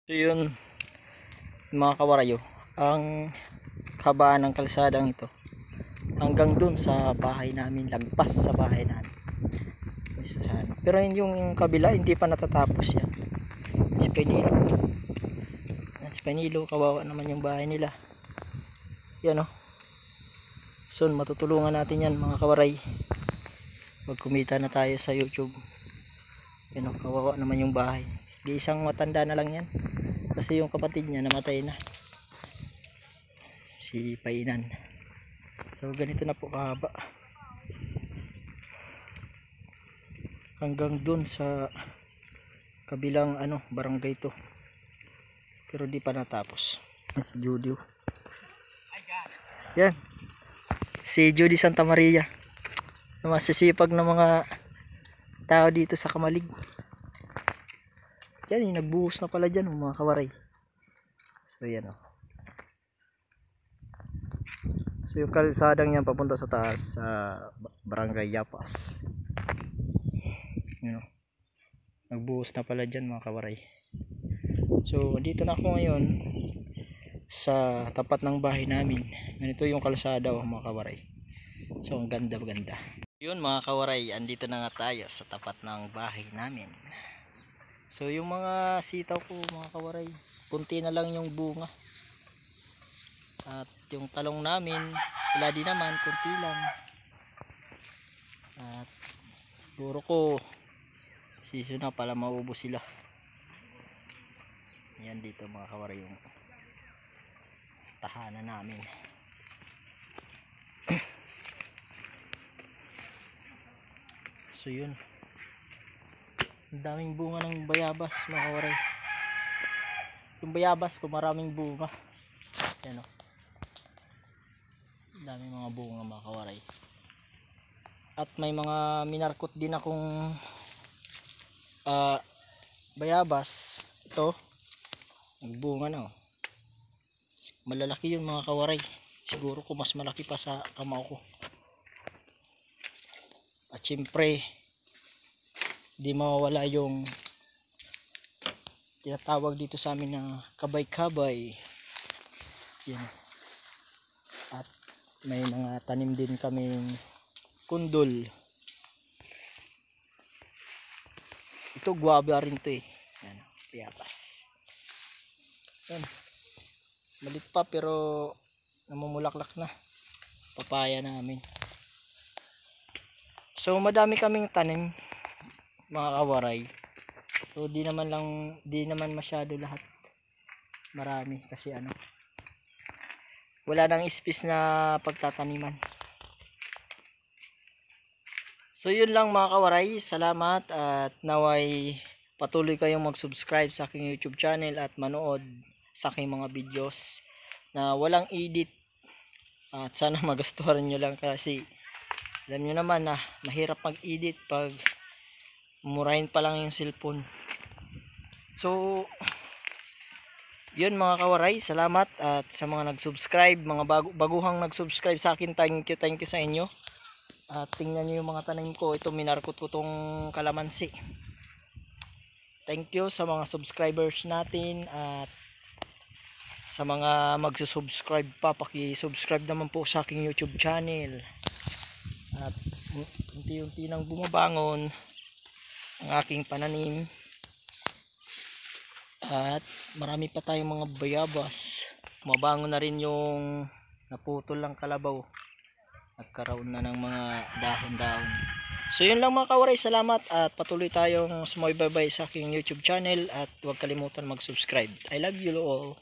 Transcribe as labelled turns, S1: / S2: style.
S1: So yun mga kawarayo, ang habaan ng kalsadang ito hanggang dun sa bahay namin, lagpas sa bahay namin. Pero yung kabila hindi pa natatapos yan. Si Penilo, kawawa naman yung bahay nila. Yan o. So matutulungan natin yan mga kawaray. Magkumita na tayo sa YouTube. Yan o, kawawa naman yung bahay. Di isang matanda na lang yan. Kasi yung kapatid niya namatay na, si Painan. So ganito na po kahaba hanggang dun sa kabilang barangay to, pero di pa natapos. Si Judy, yan si Judy Santa Maria, masisipag na mga tao dito sa Kamalig. Yan, nagbuhos na pala dyan mga kawaray. So yan o. So yung kalsadang yan papunta sa taas sa Barangay Yapas. Yan o. Nagbuhos na pala dyan mga kawaray. So dito na ako ngayon sa tapat ng bahay namin. Ganito yung kalsada mga kawaray. So ang ganda. Yun mga kawaray, andito na nga tayo sa tapat ng bahay namin. So yung mga sitaw ko mga kawaray, punti na lang yung bunga. At yung talong namin, wala din naman, kunti lang. At siguro ko season na pala maubos sila. Yan dito mga kawaray yung tahanan namin. So yun, ang daming bunga ng bayabas mga kawaray. Yung bayabas ko maraming bunga. Yan o, daming mga bunga mga kawaray. At may mga minarkot din akong bayabas. Ito nagbunga na o. Malalaki yun mga kawaray. Siguro ko mas malaki pa sa kamao ko. At syempre di mawawala yung tinatawag dito sa amin na kabay-kabay. Yan. At may mga tanim din kaming kundol. Ito guava rin to eh. Yan, piyapas. Yan. Malit pa pero namumulaklak na. Papaya namin. So madami kaming tanim mga kawaray. So di naman masyado lahat. Marami kasi wala nang space na pagtataniman. So yun lang mga kawaray, salamat at naway patuloy kayong mag-subscribe sa aking YouTube channel at manood sa aking mga videos na walang edit. At sana magustuhan nyo lang kasi alam nyo naman na mahirap mag-edit pag murahin pa lang yung cellphone. So yun mga kawaray, salamat. At sa mga nag-subscribe, mga baguhang nag-subscribe sa akin, thank you sa inyo. At tingnan nyo yung mga tanim ko. Ito minarkot ko tong kalamansi. Thank you sa mga subscribers natin. At sa mga magsusubscribe pa, paki-subscribe naman po sa aking YouTube channel. At unti-unti nang bumabangon ang aking pananim. At marami pa tayong mga bayabas. Mabango na rin yung naputol lang kalabaw. Nagkaroon na ng mga dahon-dahon. So yun lang mga kawaray, salamat at patuloy tayong sumubaybay sa aking YouTube channel at huwag kalimutan mag-subscribe. I love you all.